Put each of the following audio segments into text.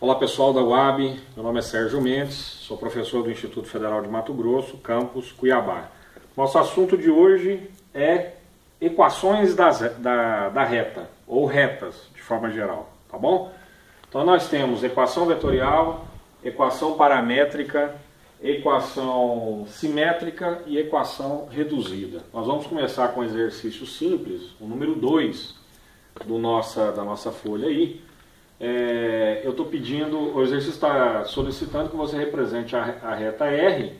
Olá pessoal da UAB, meu nome é Sérgio Mendes, sou professor do Instituto Federal de Mato Grosso, campus Cuiabá. Nosso assunto de hoje é equações da reta, ou retas de forma geral, tá bom? Então nós temos equação vetorial, equação paramétrica, equação simétrica e equação reduzida. Nós vamos começar com um exercício simples, o número 2 da nossa folha aí. Eu estou pedindo, o exercício está solicitando que você represente a reta R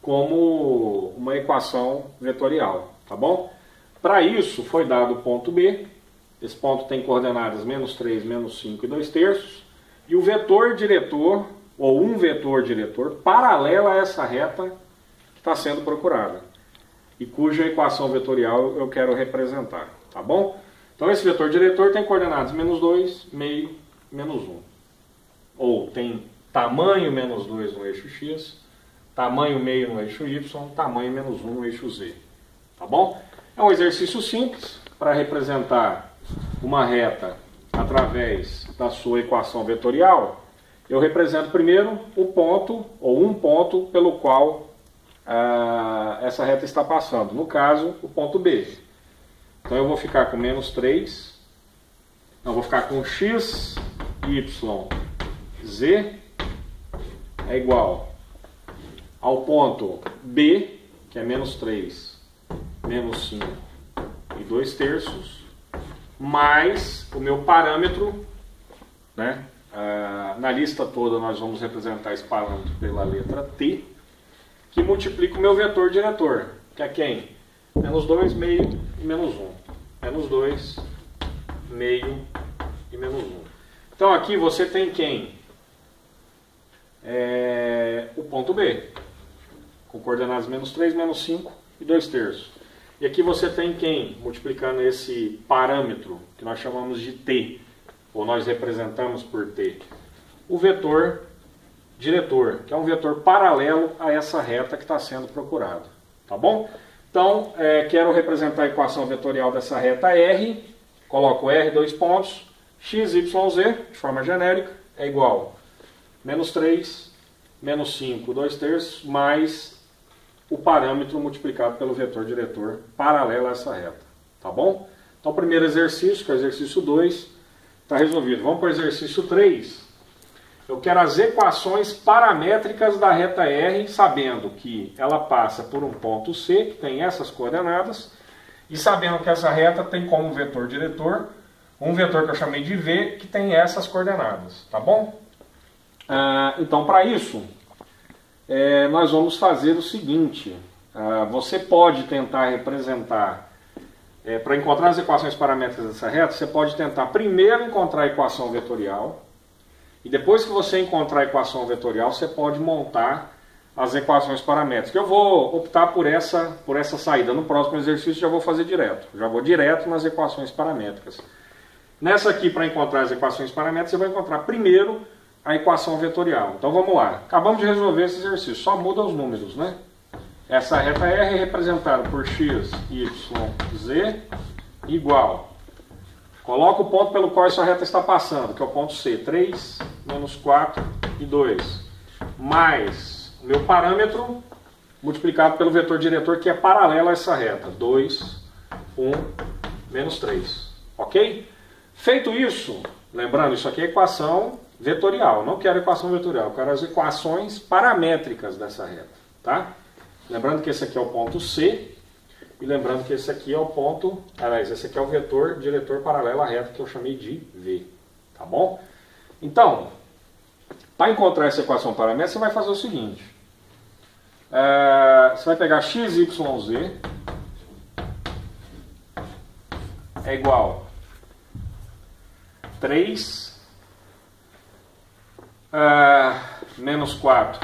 como uma equação vetorial, tá bom? Para isso foi dado o ponto B, esse ponto tem coordenadas -3, -5 e 2/3, e o vetor diretor, ou um vetor diretor, paralelo a essa reta que está sendo procurada, e cuja equação vetorial eu quero representar, tá bom? Então esse vetor diretor tem coordenadas -2, meio, -1. Ou tem tamanho -2 no eixo X, tamanho meio no eixo Y, tamanho -1 no eixo Z. Tá bom? É um exercício simples para representar uma reta através da sua equação vetorial. Eu represento primeiro o ponto, ou um ponto, pelo qual essa reta está passando. No caso, o ponto B. Então eu vou ficar com -3, não, vou ficar com x, y, z é igual ao ponto B, que é -3, -5 e 2/3, mais o meu parâmetro, né? Na lista toda nós vamos representar esse parâmetro pela letra T, que multiplica o meu vetor diretor, que é quem? -2, meio e -1. -2, meio e -1. Então aqui você tem quem? O ponto B, com coordenadas -3, -5 e 2/3. E aqui você tem quem? Multiplicando esse parâmetro, que nós chamamos de T, ou nós representamos por T. O vetor diretor, que é um vetor paralelo a essa reta que está sendo procurada. Tá bom? Então, quero representar a equação vetorial dessa reta R, coloco R, 2 pontos, x, y, z, de forma genérica, é igual a -3, -5, 2/3, mais o parâmetro multiplicado pelo vetor diretor paralelo a essa reta. Tá bom? Então, o primeiro exercício, que é o exercício 2, está resolvido. Vamos para o exercício 3. Eu quero as equações paramétricas da reta R, sabendo que ela passa por um ponto C, que tem essas coordenadas, e sabendo que essa reta tem como vetor diretor um vetor que eu chamei de V, que tem essas coordenadas, tá bom? Então, para isso, nós vamos fazer o seguinte. Você pode tentar representar, para encontrar as equações paramétricas dessa reta, você pode tentar primeiro encontrar a equação vetorial, e depois que você encontrar a equação vetorial, você pode montar as equações paramétricas. Eu vou optar por essa saída. No próximo exercício já vou fazer direto. Já vou direto nas equações paramétricas. Nessa aqui, para encontrar as equações paramétricas, você vai encontrar primeiro a equação vetorial. Então vamos lá. Acabamos de resolver esse exercício. Só muda os números, né? Essa reta R é representada por x, y, z igual. Coloca o ponto pelo qual essa reta está passando, que é o ponto C, 3, -4 e 2, mais o meu parâmetro multiplicado pelo vetor diretor, que é paralelo a essa reta, 2, 1, -3. Ok? Feito isso, lembrando, isso aqui é equação vetorial, não quero equação vetorial, eu quero as equações paramétricas dessa reta. Tá? Lembrando que esse aqui é o ponto C, e lembrando que esse aqui é o ponto, aliás, esse aqui é o vetor diretor paralelo à reta que eu chamei de V. Tá bom? Então, para encontrar essa equação paramétrica, você vai fazer o seguinte. Você vai pegar x, y, z é igual a 3 -4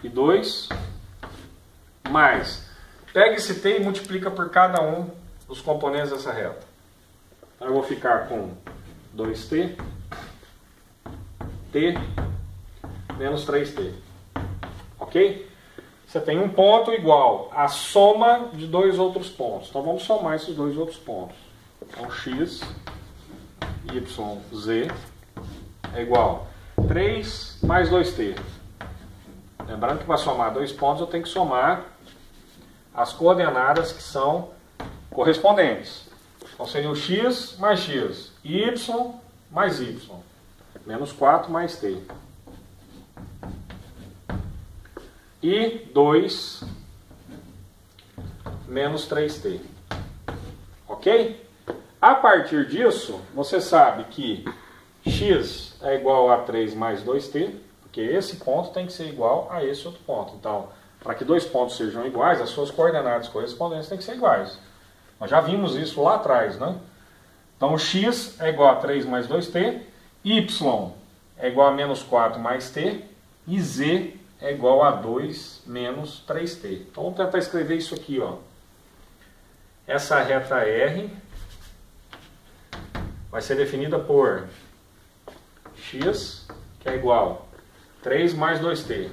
e 2 mais... Pega esse T e multiplica por cada um dos componentes dessa reta. Então eu vou ficar com 2T, T, menos 3T. Ok? Você tem um ponto igual à soma de dois outros pontos. Então vamos somar esses dois outros pontos. Então x, y, z é igual a 3 mais 2t. Lembrando que para somar dois pontos eu tenho que somar as coordenadas que são correspondentes. Então seria o x mais x, y mais y, menos 4 mais t. E 2 menos 3t. Ok? A partir disso, você sabe que x é igual a 3 mais 2t, porque esse ponto tem que ser igual a esse outro ponto. Então, para que dois pontos sejam iguais, as suas coordenadas correspondentes têm que ser iguais. Nós já vimos isso lá atrás, né? Então, x é igual a 3 mais 2t, y é igual a menos 4 mais t, e z é igual a 2 menos 3t. Então, vamos tentar escrever isso aqui, ó. Essa reta R vai ser definida por x, que é igual a 3 mais 2t.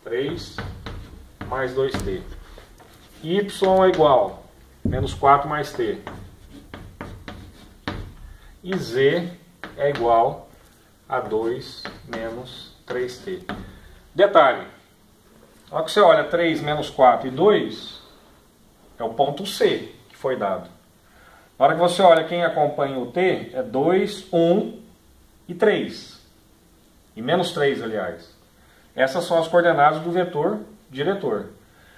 3 mais 2t. Y é igual a menos 4 mais t. E z é igual a 2 menos 3t. Detalhe, na hora que você olha 3 menos 4 e 2, é o ponto C que foi dado. Na hora que você olha quem acompanha o T, é 2, 1 e 3. E menos 3, aliás. Essas são as coordenadas do vetor diretor.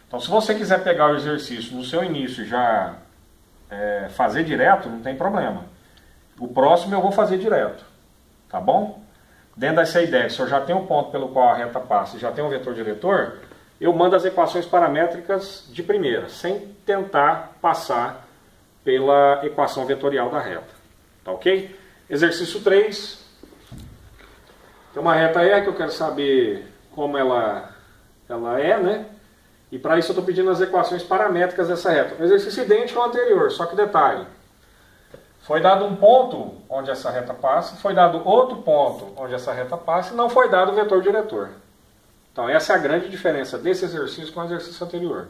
Então, se você quiser pegar o exercício no seu início e já fazer direto, não tem problema. O próximo eu vou fazer direto. Tá bom? Dentro dessa ideia, se eu já tenho um ponto pelo qual a reta passa e já tenho um vetor diretor, eu mando as equações paramétricas de primeira, sem tentar passar pela equação vetorial da reta. Tá ok? Exercício 3. Tem uma reta E que eu quero saber como ela é, né? E para isso eu estou pedindo as equações paramétricas dessa reta. Um exercício idêntico ao anterior, só que detalhe. Foi dado um ponto onde essa reta passa, foi dado outro ponto onde essa reta passa e não foi dado o vetor diretor. Então essa é a grande diferença desse exercício com o exercício anterior.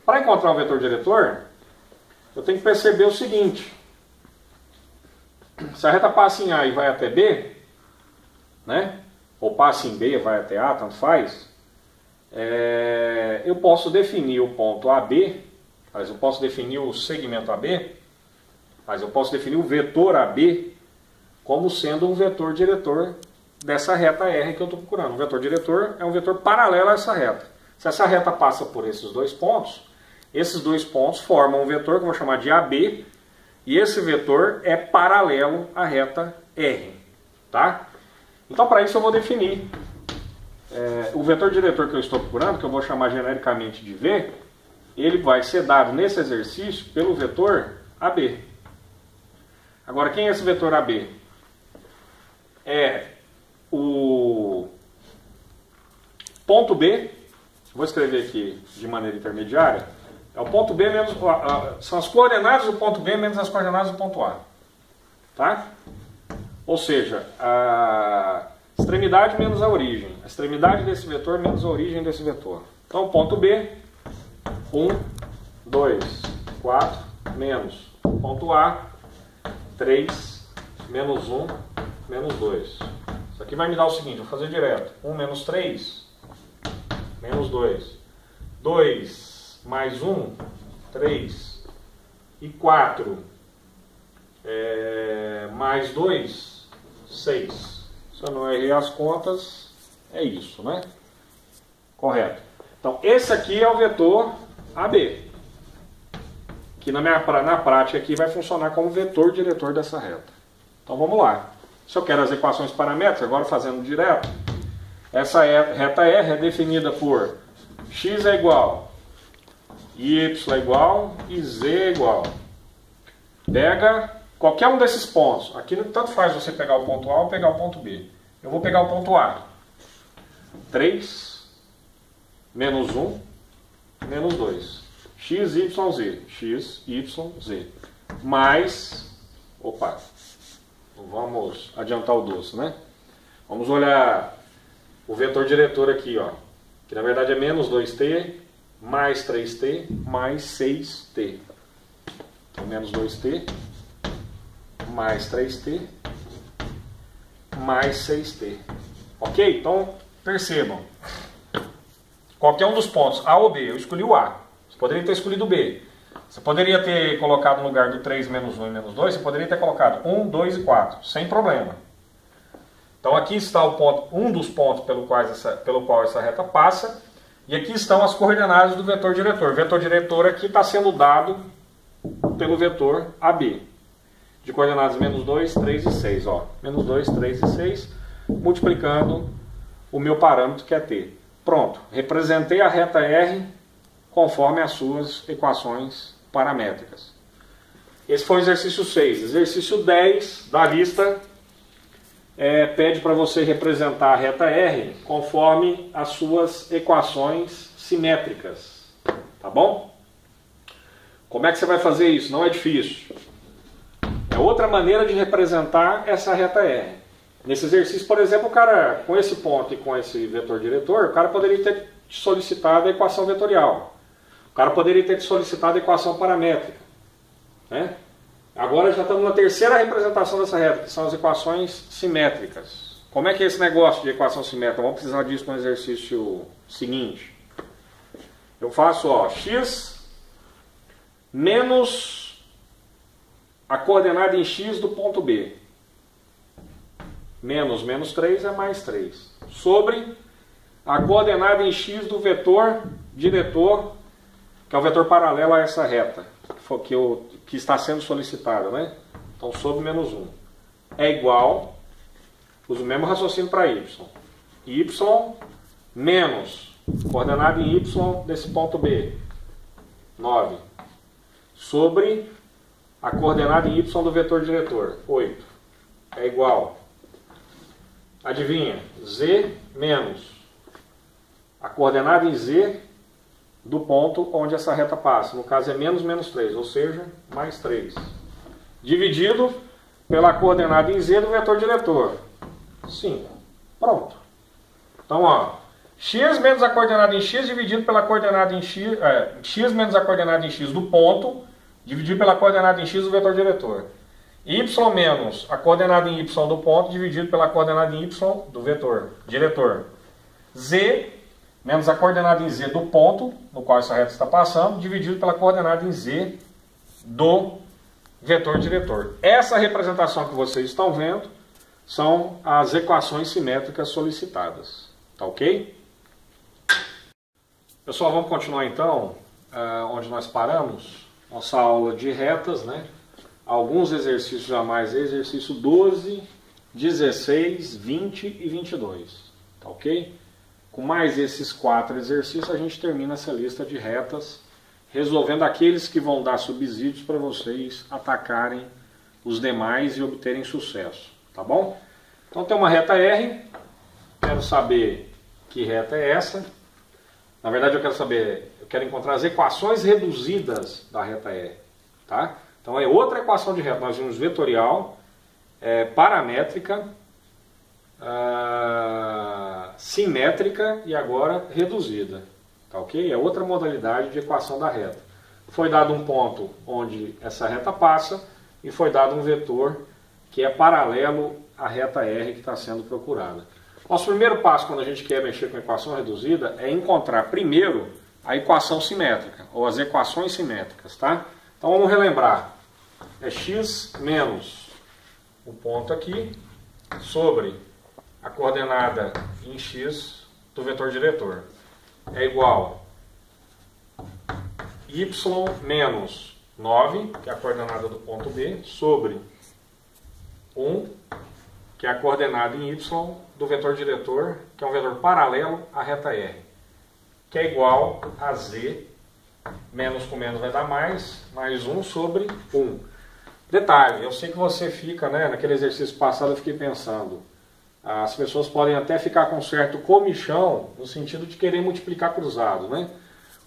Para encontrar um vetor diretor, eu tenho que perceber o seguinte. Se a reta passa em A e vai até B, né? Ou passa em B e vai até A, tanto faz, eu posso definir o ponto AB, mas eu posso definir o segmento AB, mas eu posso definir o vetor AB como sendo um vetor diretor dessa reta R que eu estou procurando. Um vetor diretor é um vetor paralelo a essa reta. Se essa reta passa por esses dois pontos formam um vetor que eu vou chamar de AB, e esse vetor é paralelo à reta R. Tá? Então, para isso eu vou definir o vetor diretor que eu estou procurando, que eu vou chamar genericamente de V, ele vai ser dado nesse exercício pelo vetor AB. Agora, quem é esse vetor AB? É o ponto B, vou escrever aqui de maneira intermediária, é o ponto B menos, são as coordenadas do ponto B menos as coordenadas do ponto A. Tá? Ou seja, a extremidade menos a origem. A extremidade desse vetor menos a origem desse vetor. Então, o ponto B, 1, 2, 4, menos ponto A, 3, menos 1, menos 2. Isso aqui vai me dar o seguinte, vou fazer direto. 1 menos 3, menos 2. 2 mais 1, 3. E 4 mais 2, 6. Se eu não errei as contas, é isso, né? Correto. Então, esse aqui é o vetor AB, que na prática aqui vai funcionar como vetor diretor dessa reta. Então, vamos lá. Se eu quero as equações paramétricas, agora fazendo direto, essa reta R é definida por x é igual, y é igual e z é igual. Pega qualquer um desses pontos. Aqui tanto faz você pegar o ponto A ou pegar o ponto B. Eu vou pegar o ponto A. 3 menos 1 menos 2. X, Y, Z. X, Y, Z. Mais... Opa! Vamos adiantar o doce, né? Vamos olhar o vetor diretor aqui, ó. Que na verdade é menos 2t, mais 3t, mais 6t. Então, menos 2t, mais 3t, mais 6t. Ok? Então, percebam. Qualquer um dos pontos, A ou B, eu escolhi o A. Você poderia ter escolhido o B. Você poderia ter colocado no lugar do 3 menos 1 e menos 2, você poderia ter colocado 1, 2 e 4, sem problema. Então aqui está o ponto, um dos pontos pelo qual essa reta passa, e aqui estão as coordenadas do vetor diretor. O vetor diretor aqui está sendo dado pelo vetor AB, de coordenadas menos 2, 3 e 6. Ó. Menos 2, 3 e 6, multiplicando o meu parâmetro que é t. Pronto, representei a reta R conforme as suas equações paramétricas. Esse foi o exercício 6. Exercício 10 da lista pede para você representar a reta R conforme as suas equações simétricas. Tá bom? Como é que você vai fazer isso? Não é difícil. É outra maneira de representar essa reta R. Nesse exercício, por exemplo, o cara, com esse ponto e com esse vetor diretor, o cara poderia ter solicitado a equação vetorial. O cara poderia ter solicitado a equação paramétrica. Né? Agora já estamos na terceira representação dessa reta, que são as equações simétricas. Como é que é esse negócio de equação simétrica? Vamos precisar disso no exercício seguinte. Eu faço x menos a coordenada em x do ponto B. Menos 3 é mais 3. Sobre a coordenada em x do vetor diretor, que é o vetor paralelo a essa reta, que está sendo solicitada, né? Então, sobre menos 1 é igual, uso o mesmo raciocínio para y. Y menos coordenada em y desse ponto B, 9, sobre a coordenada em y do vetor diretor, 8, é igual, adivinha, z menos a coordenada em z do ponto onde essa reta passa. No caso é menos 3, ou seja, mais 3. Dividido pela coordenada em z do vetor diretor. 5. Pronto. Então, ó, x menos a coordenada em x dividido pela coordenada em x, x menos a coordenada em x do ponto, dividido pela coordenada em x do vetor diretor. Y menos a coordenada em y do ponto, dividido pela coordenada em y do vetor diretor. Z menos a coordenada em z do ponto no qual essa reta está passando, dividido pela coordenada em z do vetor diretor. Essa representação que vocês estão vendo são as equações simétricas solicitadas. Tá ok? Pessoal, vamos continuar então onde nós paramos. Nossa aula de retas, né? Alguns exercícios a mais, exercício 12, 16, 20 e 22. Tá ok? Com mais esses 4 exercícios, a gente termina essa lista de retas, resolvendo aqueles que vão dar subsídios para vocês atacarem os demais e obterem sucesso. Tá bom? Então tem uma reta R, quero saber que reta é essa. Na verdade eu quero encontrar as equações reduzidas da reta R. Tá? Então é outra equação de reta, nós vimos vetorial, paramétrica, simétrica e agora reduzida, tá ok? É outra modalidade de equação da reta. Foi dado um ponto onde essa reta passa e foi dado um vetor que é paralelo à reta R que está sendo procurada. Nosso primeiro passo quando a gente quer mexer com equação reduzida é encontrar primeiro a equação simétrica, ou as equações simétricas, tá? Então vamos relembrar. É x menos o ponto aqui sobre a coordenada em x do vetor diretor. É igual y menos 9, que é a coordenada do ponto B, sobre 1, que é a coordenada em y do vetor diretor, que é um vetor paralelo à reta R, que é igual a z, menos com menos vai dar mais 1 sobre 1. Detalhe, eu sei que você fica, né, naquele exercício passado eu fiquei pensando, as pessoas podem até ficar com certo comichão, no sentido de querer multiplicar cruzado, né?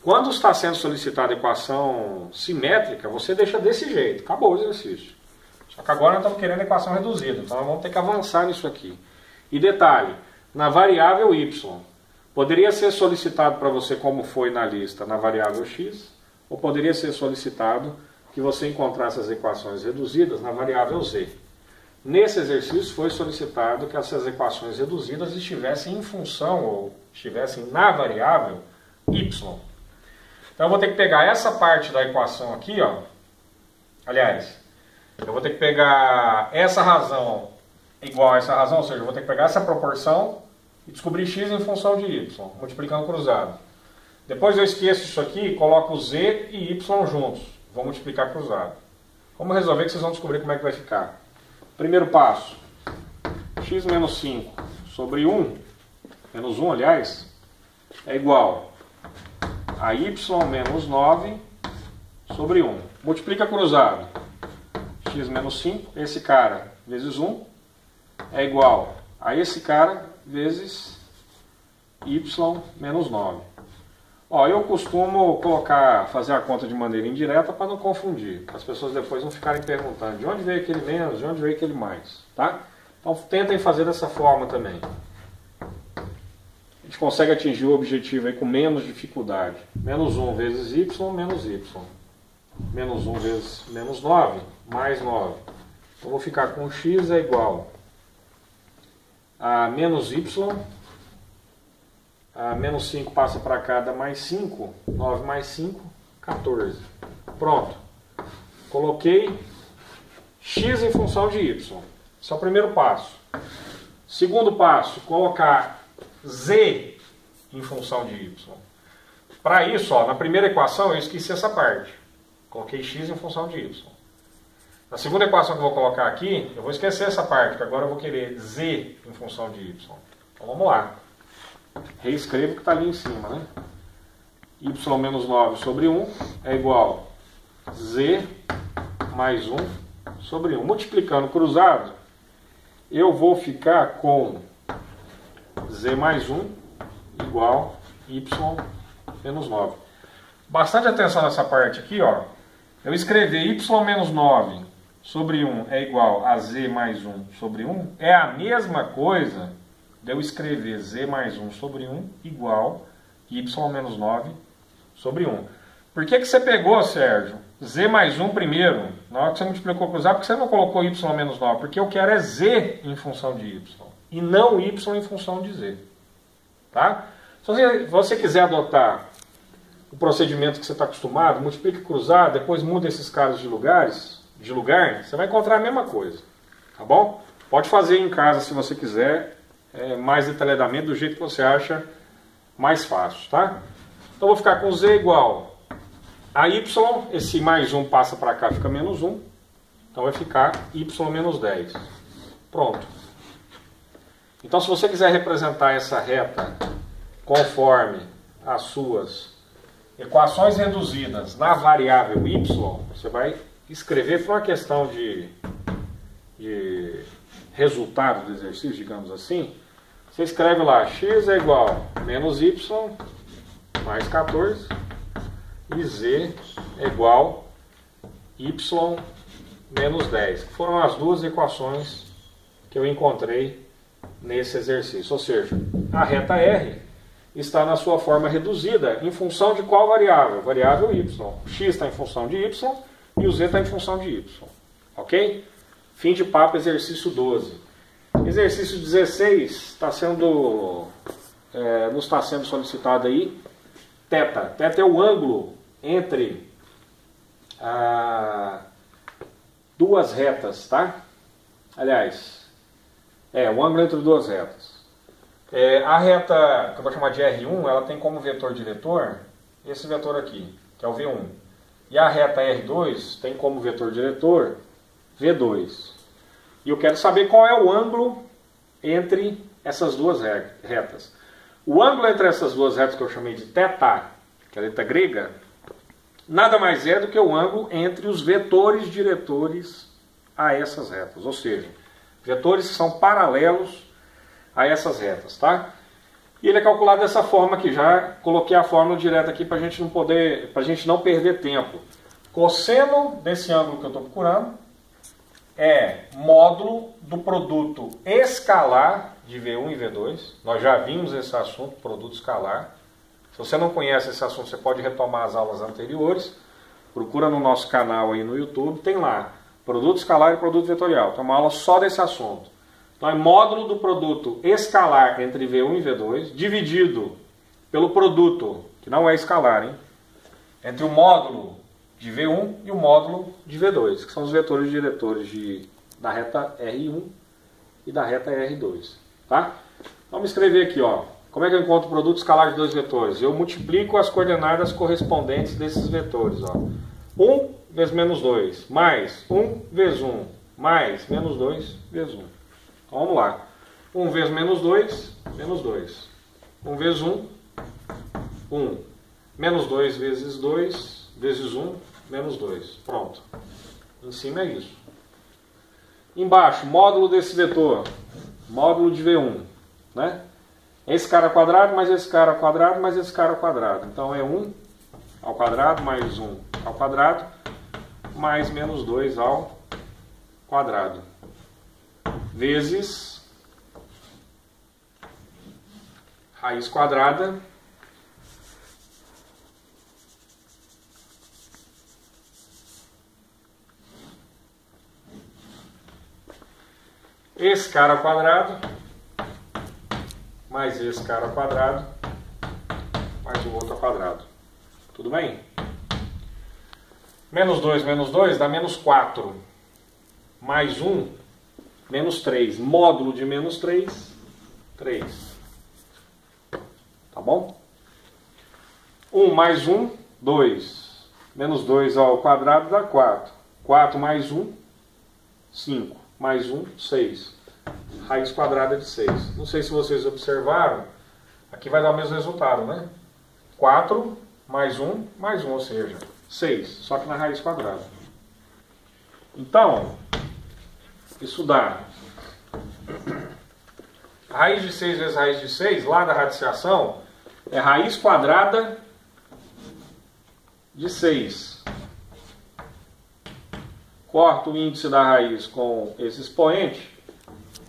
Quando está sendo solicitada a equação simétrica, você deixa desse jeito, acabou o exercício. Só que agora nós estamos querendo a equação reduzida, então nós vamos ter que avançar nisso aqui. E detalhe, na variável y, poderia ser solicitado para você, como foi na lista, na variável x, ou poderia ser solicitado que você encontrasse as equações reduzidas na variável z. Nesse exercício foi solicitado que essas equações reduzidas estivessem em função ou estivessem na variável y. Então eu vou ter que pegar essa parte da equação aqui, ó. Aliás, eu vou ter que pegar essa razão igual a essa razão, ou seja, eu vou ter que pegar essa proporção e descobrir x em função de y, multiplicando cruzado. Depois eu esqueço isso aqui e coloco z e y juntos. Vou multiplicar cruzado. Vamos resolver que vocês vão descobrir como é que vai ficar. Primeiro passo, x menos 5 sobre 1, menos 1, aliás, é igual a y menos 9 sobre 1. Multiplica cruzado. X menos 5, esse cara vezes 1, é igual a esse cara vezes y menos 9. Ó, eu costumo fazer a conta de maneira indireta para não confundir. As pessoas depois não ficarem perguntando de onde veio aquele menos, de onde veio aquele mais. Tá? Então tentem fazer dessa forma também. A gente consegue atingir o objetivo aí com menos dificuldade. Menos 1 vezes y, menos y. Menos 1 vezes menos 9, mais 9. Então vou ficar com x é igual a menos y. Menos 5 passa para cá, dá mais 5. 9 mais 5, 14. Pronto. Coloquei x em função de y. Esse é o primeiro passo. Segundo passo, colocar z em função de y. Para isso, ó, na primeira equação eu esqueci essa parte. Coloquei x em função de y. Na segunda equação que eu vou colocar aqui, eu vou esquecer essa parte, porque agora eu vou querer z em função de y. Então vamos lá. Reescrevo o que está ali em cima, né? Y menos 9 sobre 1 é igual a z mais 1 sobre 1. Multiplicando cruzado, eu vou ficar com z mais 1 igual a y menos 9. Bastante atenção nessa parte aqui, ó. Eu escrever y menos 9 sobre 1 é igual a z mais 1 sobre 1 é a mesma coisa de eu escrever z mais 1 sobre 1 igual y menos 9 sobre 1. Por que você pegou, Sérgio, z mais 1 primeiro, na hora que você multiplicou cruzado, por que você não colocou y menos 9? Porque eu quero é z em função de y, e não y em função de z. Tá? Se você quiser adotar o procedimento que você está acostumado, multiplica cruzado, depois muda esses caras de lugar, você vai encontrar a mesma coisa. Tá bom? Pode fazer em casa se você quiser, mais detalhadamente, do jeito que você acha mais fácil, tá? Então vou ficar com z igual a y, esse mais 1 passa para cá, fica menos 1, então vai ficar y menos 10. Pronto. Então se você quiser representar essa reta conforme as suas equações reduzidas na variável y, você vai escrever por uma questão de resultado do exercício, digamos assim. Você escreve lá, x é igual a menos y mais 14 e z é igual a y menos 10. Que foram as duas equações que eu encontrei nesse exercício. Ou seja, a reta R está na sua forma reduzida em função de qual variável? Variável y. O x está em função de y e o z está em função de y. Ok? Fim de papo, exercício 12. Exercício 16 nos está sendo solicitado aí θ. θ é o ângulo entre duas retas, tá? Aliás, o ângulo entre duas retas. A reta, que eu vou chamar de R1, ela tem como vetor diretor esse vetor aqui, que é o V1. E a reta R2 tem como vetor diretor V2. E eu quero saber qual é o ângulo entre essas duas retas. O ângulo entre essas duas retas, que eu chamei de θ, que é a letra grega, nada mais é do que o ângulo entre os vetores diretores a essas retas. Ou seja, vetores que são paralelos a essas retas, tá? E ele é calculado dessa forma aqui. Já coloquei a fórmula direta aqui para a gente não perder tempo. Cosseno desse ângulo que eu estou procurando é módulo do produto escalar de V1 e V2. Nós já vimos esse assunto, produto escalar. Se você não conhece esse assunto, você pode retomar as aulas anteriores. Procura no nosso canal aí no YouTube, tem lá Produto escalar e produto vetorial. Tem uma aula só desse assunto. Então é módulo do produto escalar entre V1 e V2, dividido pelo produto, que não é escalar, hein? Entre o módulo de V1 e o módulo de V2, que são os vetores diretores da reta R1 e da reta R2. Tá? Vamos escrever aqui, ó. Como é que eu encontro o produto escalar de dois vetores? Eu multiplico as coordenadas correspondentes desses vetores. Ó. 1 vezes menos 2, mais 1 vezes 1, mais menos 2 vezes 1. Então vamos lá. 1 vezes menos 2, menos 2. 1 vezes 1, 1. Menos 2 vezes 2, vezes 1, menos 2. Pronto. Em cima é isso. Embaixo, módulo desse vetor. Módulo de V1. Né? Esse cara ao quadrado, mais esse cara ao quadrado, mais esse cara ao quadrado. Então é 1 ao quadrado, mais 1 ao quadrado, mais menos 2 ao quadrado. Vezes raiz quadrada esse cara ao quadrado, mais esse cara ao quadrado, mais o outro ao quadrado. Tudo bem? Menos 2 dá menos 4. Mais 1, menos 3. Módulo de menos 3, 3. Tá bom? 1 mais 1, 2. Menos 2 ao quadrado dá 4. 4 mais 1, 5. Mais 1, 6. Raiz quadrada de 6. Não sei se vocês observaram, aqui vai dar o mesmo resultado, né? 4 mais 1, ou seja, 6, só que na raiz quadrada. Então, isso dá raiz de 6 vezes raiz de 6, lá da radiciação, é raiz quadrada de 6. Corto o índice da raiz com esse expoente,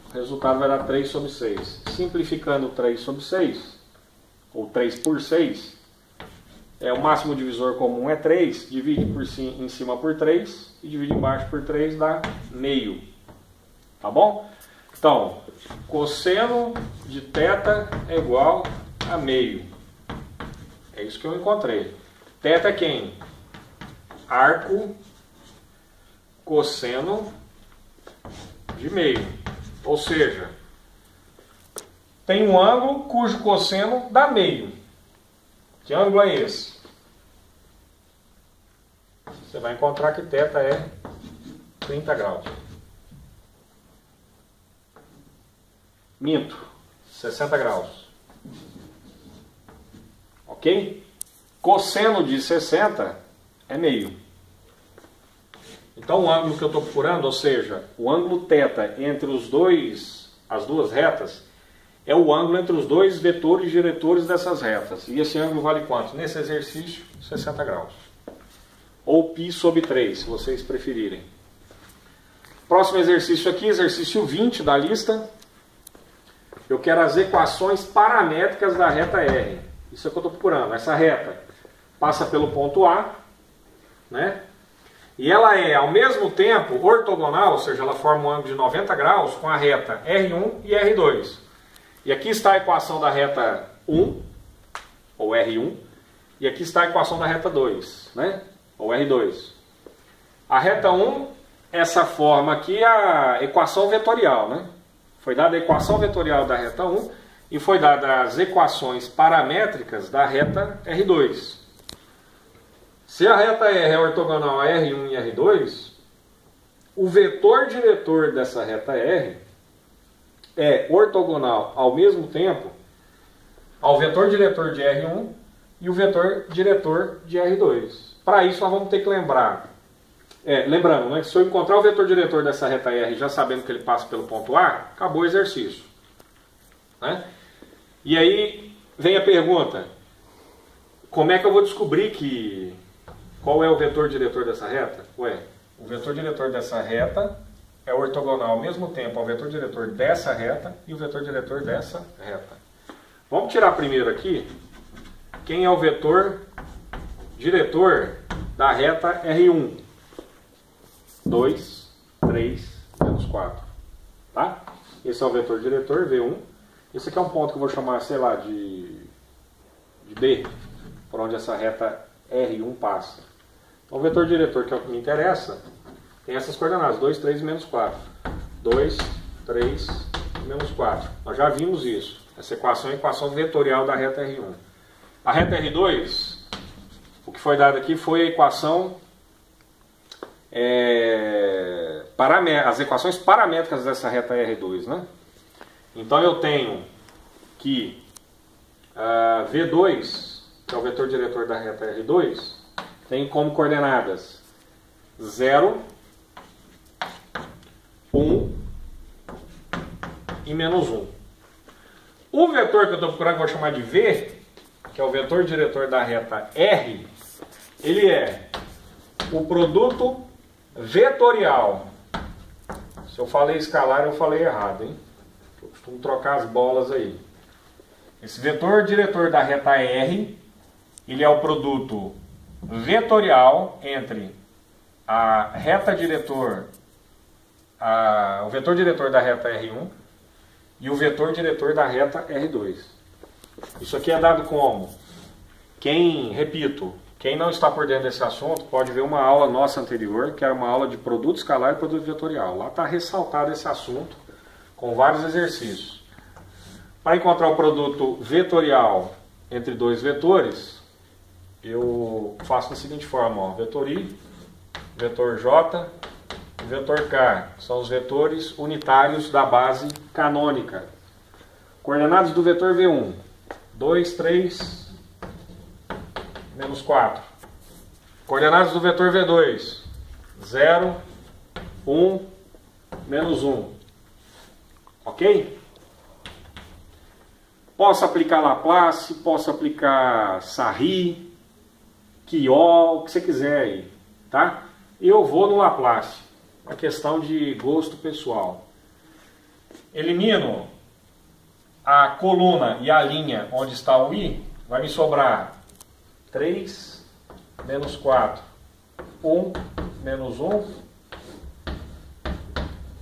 o resultado vai dar 3 sobre 6. Simplificando 3 sobre 6, ou 3 por 6, o máximo divisor comum é 3, divide em cima por 3 e divide embaixo por 3 dá meio. Tá bom? Então, cosseno de θ é igual a meio. É isso que eu encontrei. θ é quem? Arco cosseno de meio. Ou seja, tem um ângulo cujo cosseno dá meio. Que ângulo é esse? Você vai encontrar que θ é 30 graus. Minto, 60 graus. Ok? Cosseno de 60 é meio. Então o ângulo que eu estou procurando, ou seja, o ângulo θ entre as duas retas, é o ângulo entre os dois vetores diretores dessas retas. E esse ângulo vale quanto? Nesse exercício, 60 graus. Ou π sobre 3, se vocês preferirem. Próximo exercício aqui, exercício 20 da lista. Eu quero as equações paramétricas da reta R. Isso é o que eu estou procurando. Essa reta passa pelo ponto A, né? E ela é, ao mesmo tempo, ortogonal, ou seja, ela forma um ângulo de 90 graus com a reta R1 e R2. E aqui está a equação da reta 1, ou R1, e aqui está a equação da reta 2, né? Ou R2. A reta 1, essa forma aqui é a equação vetorial, né? Foi dada a equação vetorial da reta 1 e foi dada as equações paramétricas da reta R2. Se a reta R é ortogonal a R1 e R2, o vetor diretor dessa reta R é ortogonal ao mesmo tempo ao vetor diretor de R1 e o vetor diretor de R2. Para isso nós vamos ter que lembrar, lembrando, né, que se eu encontrar o vetor diretor dessa reta R já sabendo que ele passa pelo ponto A, acabou o exercício. Né? E aí vem a pergunta, como é que eu vou descobrir qual é o vetor diretor dessa reta? O vetor diretor dessa reta é ortogonal ao mesmo tempo ao vetor diretor dessa reta e o vetor diretor dessa reta. Vamos tirar primeiro aqui quem é o vetor diretor da reta R1. 2, 3, menos 4. Tá? Esse é o vetor diretor, V1. Esse aqui é um ponto que eu vou chamar, sei lá, de B, por onde essa reta R1 passa. Então o vetor diretor, que é o que me interessa, tem essas coordenadas, 2, 3 e menos 4. 2, 3 e menos 4. Nós já vimos isso. Essa equação é a equação vetorial da reta R1. A reta R2, o que foi dado aqui foi a equação, as equações paramétricas dessa reta R2, né? Então eu tenho que V2, que é o vetor diretor da reta R2, tem como coordenadas 0, 1 e menos 1. O vetor que eu estou procurando, que eu vou chamar de V, que é o vetor diretor da reta R, ele é o produto vetorial. Se eu falei escalar, eu falei errado, hein? Eu costumo trocar as bolas aí. Esse vetor diretor da reta R, ele é o produto vetorial entre a reta diretor, o vetor diretor da reta R1 e o vetor diretor da reta R2. Isso aqui é dado como? Repito, quem não está por dentro desse assunto pode ver uma aula nossa anterior, que era uma aula de produto escalar e produto vetorial. Lá está ressaltado esse assunto com vários exercícios. Para encontrar o produto vetorial entre dois vetores, eu faço da seguinte forma, ó, vetor I, vetor J e vetor K, são os vetores unitários da base canônica. Coordenadas do vetor V1, 2, 3, menos 4. Coordenadas do vetor V2, 0, 1, menos 1. Ok? Posso aplicar Laplace, posso aplicar Sarri, Quiot, o que você quiser aí, tá? Eu vou no Laplace, uma questão de gosto pessoal. Elimino a coluna e a linha onde está o I, vai me sobrar 3, menos 4, 1, menos 1,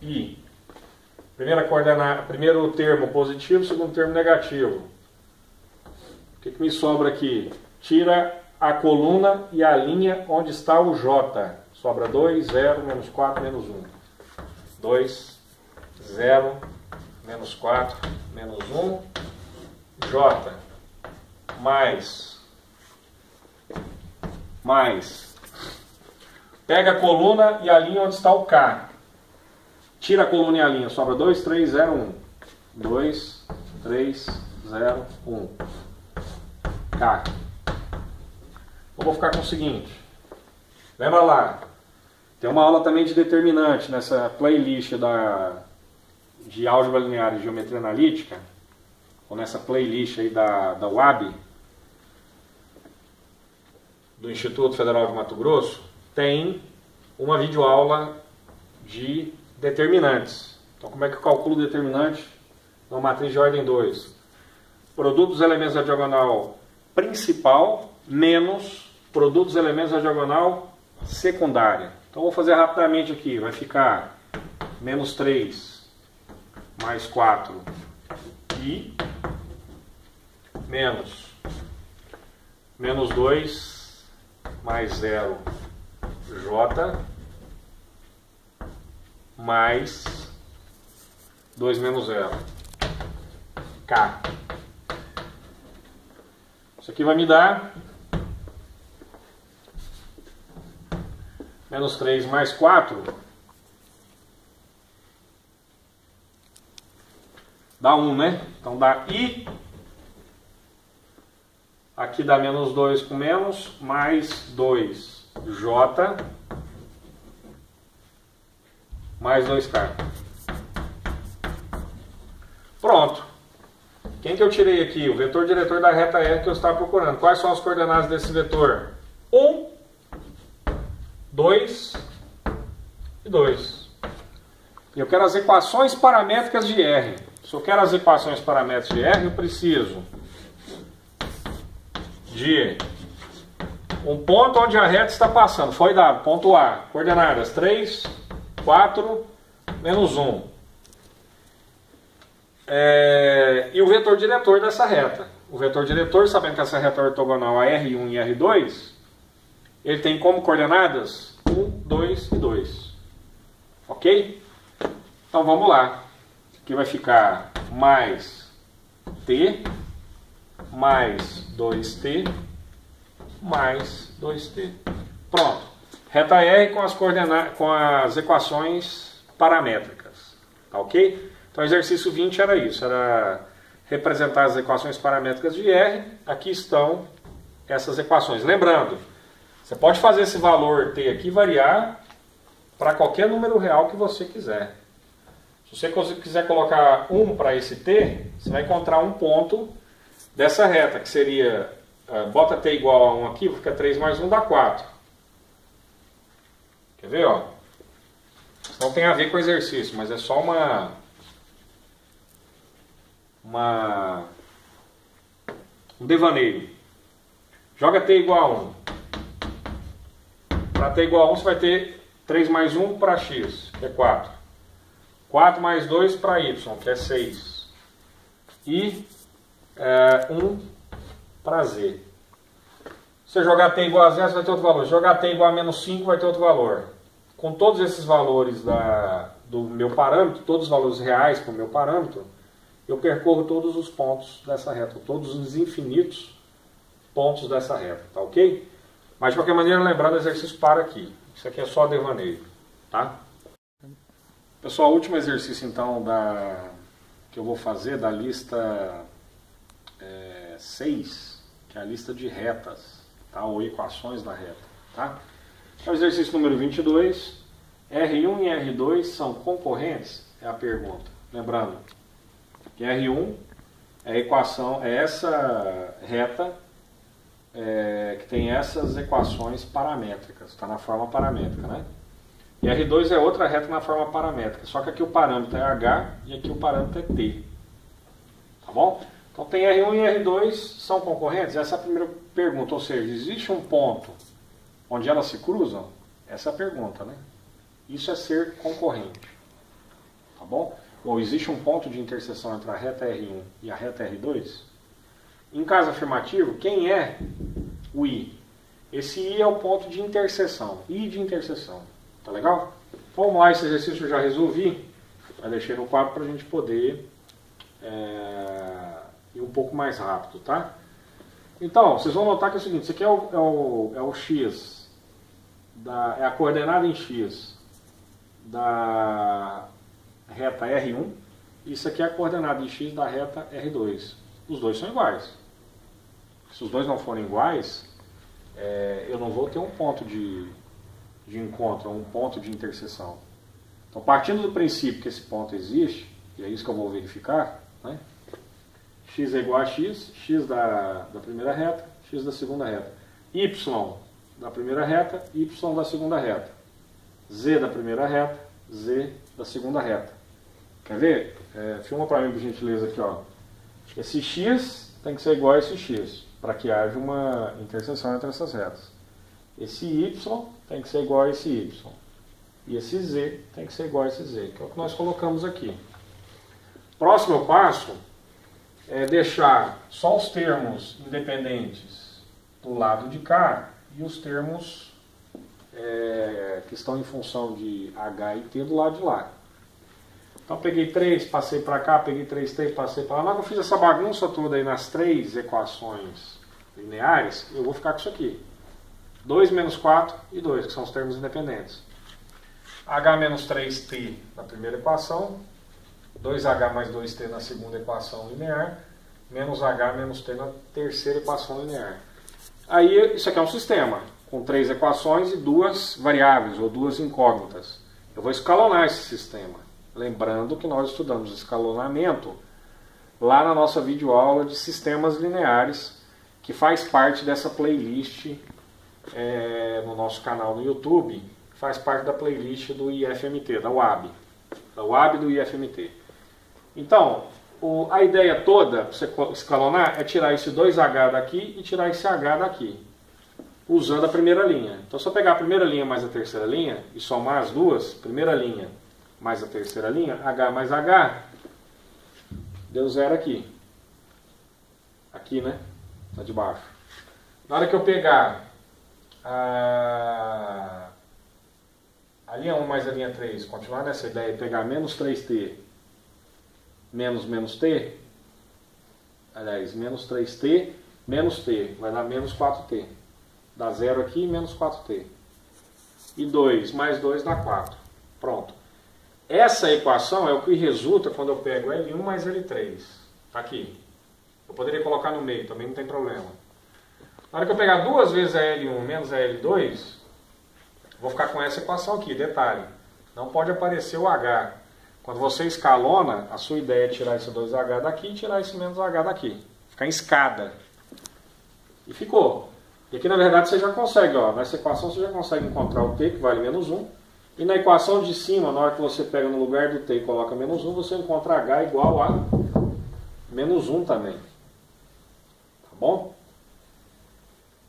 I. Primeiro termo positivo, segundo termo negativo. O que me sobra aqui? Tira a coluna e a linha onde está o J. Sobra 2, 0, menos 4, menos 1. 2, 0, menos 4, menos 1. J. Mais. Pega a coluna e a linha onde está o K. Tira a coluna e a linha, sobra 2, 3, 0, 1. 2, 3, 0, 1. K. Eu vou ficar com o seguinte. Lembra lá, tem uma aula também de determinante nessa playlist de álgebra linear e geometria analítica, ou nessa playlist aí da UAB, do Instituto Federal de Mato Grosso, tem uma videoaula de determinantes. Então, como é que eu calculo o determinante numa matriz de ordem 2? Produto dos elementos da diagonal principal menos produto dos elementos da diagonal secundária. Então, vou fazer rapidamente aqui. Vai ficar menos 3 mais 4 I menos 2 mais 0 J mais 2 menos 0 K. Isso aqui vai me dar menos 3 mais 4 dá 1, né? Então dá I, aqui dá menos 2 com menos, mais 2J mais 2K. Pronto. Quem que eu tirei aqui? O vetor diretor da reta R que eu estava procurando. Quais são as coordenadas desse vetor? 1, 2 e 2. E eu quero as equações paramétricas de R. Se eu quero as equações paramétricas de R, eu preciso de um ponto onde a reta está passando. Foi dado, ponto A. Coordenadas 3, 4 menos 1. E o vetor diretor dessa reta. O vetor diretor, sabendo que essa reta é ortogonal a R1 e R2, ele tem como coordenadas 1, 2 e 2. Ok? Então vamos lá. Aqui vai ficar mais T, mais 2T, mais 2T. Pronto. Reta R com as equações paramétricas. Tá ok? Então o exercício 20 era isso. Era representar as equações paramétricas de R. Aqui estão essas equações. Lembrando, você pode fazer esse valor T aqui variar para qualquer número real que você quiser. Se você quiser colocar 1 para esse T, você vai encontrar um ponto dessa reta, que seria, bota T igual a 1 aqui, fica 3 mais 1 dá 4. Quer ver? Ó? Isso não tem a ver com o exercício, mas é só um devaneio. Joga T igual a 1. Para T igual a 1, você vai ter 3 mais 1 para X, que é 4. 4 mais 2 para Y, que é 6. E 1 para Z. Se você jogar T igual a 0, você vai ter outro valor. Se jogar T igual a menos 5, vai ter outro valor. Com todos esses valores do meu parâmetro, todos os valores reais para o meu parâmetro, eu percorro todos os pontos dessa reta, todos os infinitos pontos dessa reta, tá ok? Mas de qualquer maneira, lembrando, o exercício para aqui. Isso aqui é só devaneio, tá? Pessoal, o último exercício então que eu vou fazer da lista 6, que é a lista de retas, tá? Ou equações da reta, tá? Então, exercício número 22, R1 e R2 são concorrentes? É a pergunta. Lembrando que R1 é a equação, é essa reta que tem essas equações paramétricas, está na forma paramétrica, né? E R2 é outra reta na forma paramétrica, só que aqui o parâmetro é H e aqui o parâmetro é T. Tá bom? Então tem R1 e R2 são concorrentes? Essa é a primeira pergunta, ou seja, existe um ponto onde elas se cruzam? Essa é a pergunta, né? Isso é ser concorrente. Tá bom? Ou existe um ponto de interseção entre a reta R1 e a reta R2? Em caso afirmativo, quem é o I? Esse I é o ponto de interseção. I de interseção. Tá legal? Vamos lá, esse exercício eu já resolvi. Eu deixei no quadro para a gente poder ir um pouco mais rápido, tá? Então, vocês vão notar que é o seguinte, isso aqui é o X, é a coordenada em X da reta R1, e isso aqui é a coordenada em X da reta R2. Os dois são iguais. Se os dois não forem iguais, eu não vou ter um ponto de encontro, um ponto de interseção. Então, partindo do princípio que esse ponto existe, e é isso que eu vou verificar, né? X é igual a X, X da primeira reta, X da segunda reta. Y da primeira reta, Y da segunda reta. Z da primeira reta, Z da segunda reta. Quer ver? Filma para mim, por gentileza, aqui, ó. Esse X tem que ser igual a esse X, para que haja uma interseção entre essas retas. Esse Y tem que ser igual a esse Y. E esse Z tem que ser igual a esse Z, que é o que nós colocamos aqui. Próximo passo é deixar só os termos independentes do lado de cá e os termos que estão em função de H e T do lado de lá. Então peguei 3, passei para cá, peguei 3T, passei para lá. Na hora que eu fiz essa bagunça toda aí nas 3 equações lineares, eu vou ficar com isso aqui. 2 menos 4 e 2, que são os termos independentes. H menos 3T na primeira equação, 2H mais 2T na segunda equação linear, menos H menos T na terceira equação linear. Aí isso aqui é um sistema, com 3 equações e 2 variáveis, ou 2 incógnitas. Eu vou escalonar esse sistema. Lembrando que nós estudamos escalonamento lá na nossa videoaula de sistemas lineares, que faz parte dessa playlist no nosso canal no YouTube, faz parte da playlist do IFMT, da UAB do IFMT. Então, a ideia toda, para você escalonar, é tirar esse 2H daqui e tirar esse H daqui. usando a primeira linha. Então se eu pegar a primeira linha mais a terceira linha e somar as duas, primeira linha mais a terceira linha, H mais H, deu zero aqui. Aqui, né? Tá de baixo. Na hora que eu pegar a linha 1 mais a linha 3, continuar nessa ideia, pegar menos 3t menos t, aliás, menos 3t menos t, vai dar menos 4t. Dá zero aqui, menos 4t. E 2 mais 2 dá 4. Pronto. Essa equação é o que resulta quando eu pego L1 mais L3. Tá aqui. Eu poderia colocar no meio, também não tem problema. Na hora que eu pegar duas vezes a L1 menos a L2, vou ficar com essa equação aqui. Detalhe, não pode aparecer o H. Quando você escalona, a sua ideia é tirar esse 2H daqui e tirar esse menos H daqui. Ficar em escada. E ficou. E aqui na verdade você já consegue, ó, nessa equação você já consegue encontrar o t, que vale menos 1. E na equação de cima, na hora que você pega no lugar do t e coloca menos 1, você encontra h igual a menos 1 também. Tá bom?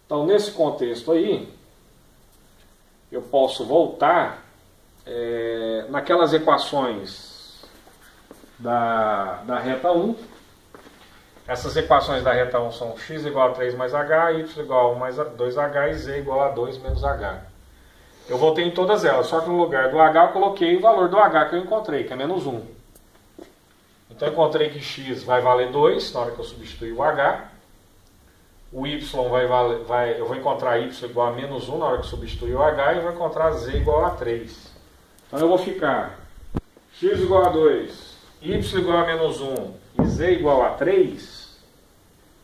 Então nesse contexto aí, eu posso voltar naquelas equações da reta 1. Essas equações da reta 1 são x igual a 3 mais h, y igual a 1 mais 2h e z igual a 2 menos h. Eu voltei em todas elas, só que no lugar do h eu coloquei o valor do h que eu encontrei, que é menos 1. Então eu encontrei que x vai valer 2 na hora que eu substituir o h. O y eu vou encontrar y igual a menos 1 na hora que eu substituir o h e eu vou encontrar z igual a 3. Então eu vou ficar x igual a 2, y igual a menos 1 e z igual a 3.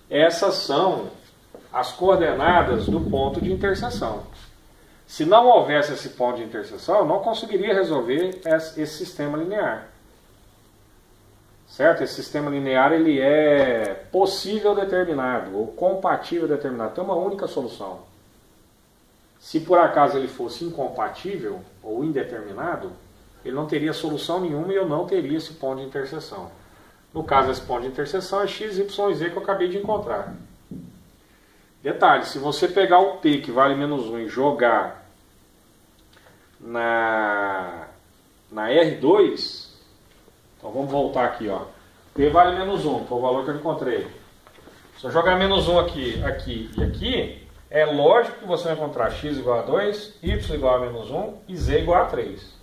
Essas são as coordenadas do ponto de interseção. Se não houvesse esse ponto de interseção, eu não conseguiria resolver esse sistema linear. Certo? Esse sistema linear ele é possível determinado, ou compatível determinado. Tem uma única solução. Se por acaso ele fosse incompatível ou indeterminado, ele não teria solução nenhuma e eu não teria esse ponto de interseção. No caso, esse ponto de interseção é x, y e z que eu acabei de encontrar. Detalhe, se você pegar o t, que vale menos 1, e jogar na R2, então vamos voltar aqui, ó. T vale menos 1, foi o valor que eu encontrei. Se eu jogar menos 1 aqui, aqui e aqui, é lógico que você vai encontrar x igual a 2, y igual a menos 1 e z igual a 3.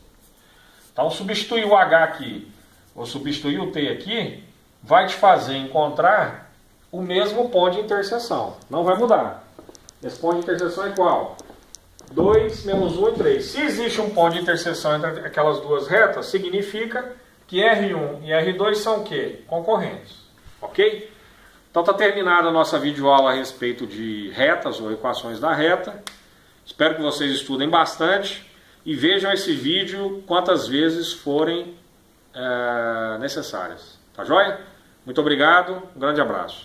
Então, substituir o h aqui, ou substituir o t aqui, vai te fazer encontrar o mesmo ponto de interseção. Não vai mudar. Esse ponto de interseção é qual? 2, menos 1 e 3. Se existe um ponto de interseção entre aquelas duas retas, significa que R1 e R2 são o quê? Concorrentes. Ok? Então está terminada a nossa videoaula a respeito de retas ou equações da reta. Espero que vocês estudem bastante e vejam esse vídeo quantas vezes forem necessárias. Tá joia? Muito obrigado, um grande abraço.